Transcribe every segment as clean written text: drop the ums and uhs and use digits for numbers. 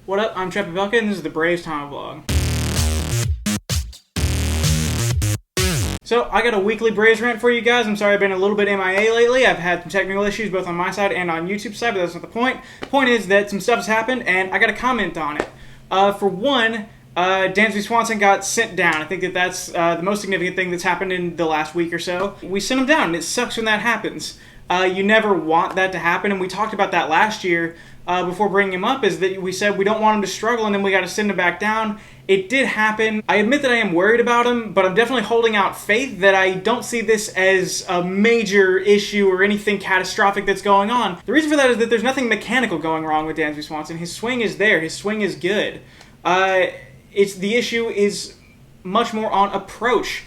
What up? I'm Chepabelka, and this is the Braves TomaBlog. So, I got a weekly Braves rant for you guys. I'm sorry I've been a little bit MIA lately. I've had some technical issues both on my side and on YouTube's side, but that's not the point. The point is that some stuff has happened, and I got to comment on it. For one, Dansby Swanson got sent down. I think that's the most significant thing that's happened in the last week or so. We sent him down, and it sucks when that happens. You never want that to happen, and we talked about that last year before bringing him up, is that we said we don't want him to struggle, and then we got to send him back down. It did happen. I admit that I am worried about him, but I'm definitely holding out faith that I don't see this as a major issue or anything catastrophic that's going on. The reason for that is that there's nothing mechanical going wrong with Dansby Swanson. His swing is there. His swing is good. The issue is much more on approach.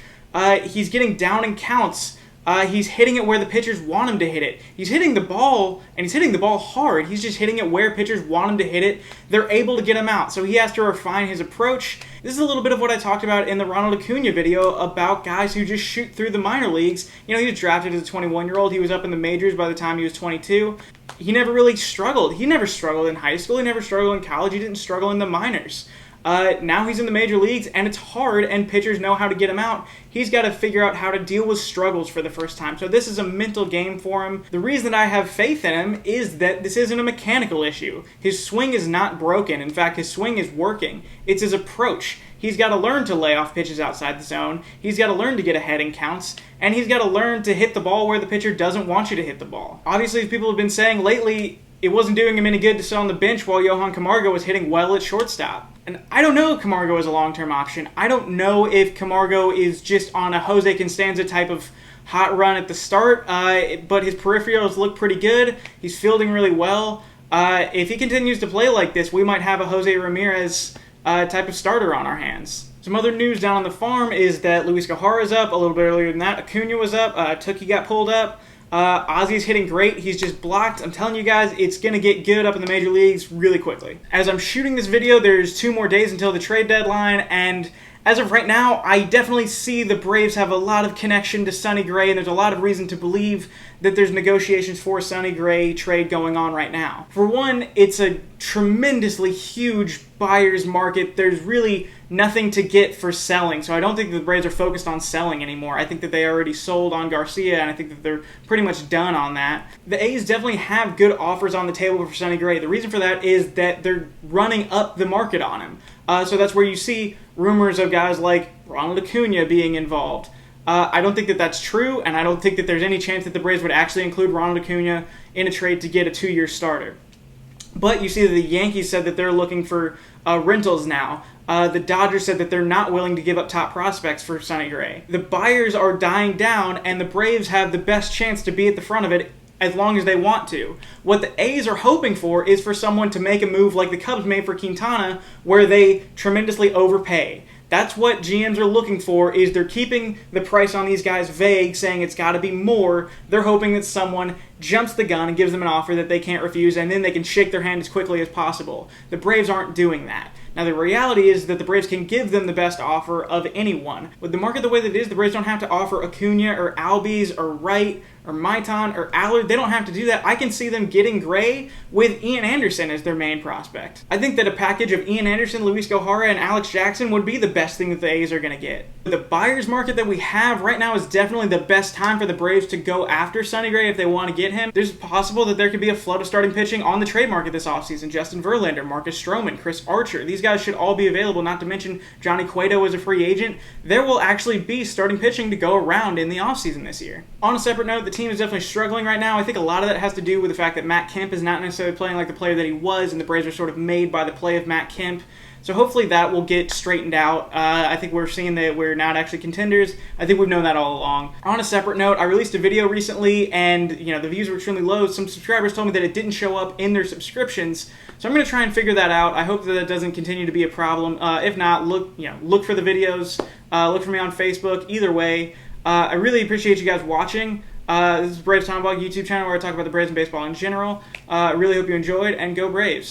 He's getting down in counts. He's hitting it where the pitchers want him to hit it. He's hitting the ball, and he's hitting the ball hard. He's just hitting it where pitchers want him to hit it. They're able to get him out, so he has to refine his approach. This is a little bit of what I talked about in the Ronald Acuna video about guys who just shoot through the minor leagues. You know, he was drafted as a 21-year-old. He was up in the majors by the time he was 22. He never really struggled. He never struggled in high school. He never struggled in college. He didn't struggle in the minors. Now he's in the major leagues, and it's hard, and pitchers know how to get him out. He's got to figure out how to deal with struggles for the first time. So this is a mental game for him. The reason that I have faith in him is that this isn't a mechanical issue. His swing is not broken. In fact, his swing is working. It's his approach. He's got to learn to lay off pitches outside the zone. He's got to learn to get ahead in counts. And he's got to learn to hit the ball where the pitcher doesn't want you to hit the ball. Obviously, as people have been saying lately, it wasn't doing him any good to sit on the bench while Johan Camargo was hitting well at shortstop. And I don't know if Camargo is a long-term option. I don't know if Camargo is just on a Jose Constanza type of hot run at the start, but his peripherals look pretty good. He's fielding really well. If he continues to play like this, we might have a Jose Ramirez type of starter on our hands. Some other news down on the farm is that Luis Guijar's up. A little bit earlier than that, Acuna was up. Tookie got pulled up. Ozzy's hitting great. He's just blocked. I'm telling you guys, it's going to get good up in the major leagues really quickly. As I'm shooting this video, there's 2 more days until the trade deadline, and as of right now, I definitely see the Braves have a lot of connection to Sonny Gray, and there's a lot of reason to believe that there's negotiations for a Sonny Gray trade going on right now. For one, it's a tremendously huge buyer's market. There's really nothing to get for selling, so I don't think the Braves are focused on selling anymore. I think that they already sold on Garcia, and I think that they're pretty much done on that. The A's definitely have good offers on the table for Sonny Gray. The reason for that is that they're running up the market on him. So that's where you see rumors of guys like Ronald Acuna being involved. I don't think that that's true, and I don't think that there's any chance that the Braves would actually include Ronald Acuna in a trade to get a 2-year starter. But you see that the Yankees said that they're looking for rentals now. The Dodgers said that they're not willing to give up top prospects for Sonny Gray. The buyers are dying down, and the Braves have the best chance to be at the front of it as long as they want to. What the A's are hoping for is for someone to make a move like the Cubs made for Quintana, where they tremendously overpay. That's what GMs are looking for, is they're keeping the price on these guys vague, saying it's got to be more. They're hoping that someone jumps the gun and gives them an offer that they can't refuse, and then they can shake their hand as quickly as possible. The Braves aren't doing that. Now, the reality is that the Braves can give them the best offer of anyone. With the market the way that it is, the Braves don't have to offer Acuna or Albies or Wright or Maitan or Allard. They don't have to do that. I can see them getting Gray with Ian Anderson as their main prospect. I think that a package of Ian Anderson, Luis Guijar, and Alex Jackson would be the best thing that the A's are going to get. The buyer's market that we have right now is definitely the best time for the Braves to go after Sonny Gray if they want to get him. There's possible that there could be a flood of starting pitching on the trade market this offseason. Justin Verlander, Marcus Stroman, Chris Archer. These guys should all be available, not to mention Johnny Cueto as a free agent. There will actually be starting pitching to go around in the offseason this year. On a separate note, the team is definitely struggling right now. I think a lot of that has to do with the fact that Matt Kemp is not necessarily playing like the player that he was, and the Braves are sort of made by the play of Matt Kemp. So hopefully that will get straightened out. I think we're seeing that we're not actually contenders. I think we've known that all along. On a separate note, I released a video recently, and the views were extremely low. Some subscribers told me that it didn't show up in their subscriptions, so I'm going to try and figure that out. I hope that doesn't continue to be a problem. If not, look for the videos. Look for me on Facebook. Either way, I really appreciate you guys watching. This is Braves TomaBlog YouTube channel where I talk about the Braves and baseball in general. I really hope you enjoyed, and go Braves.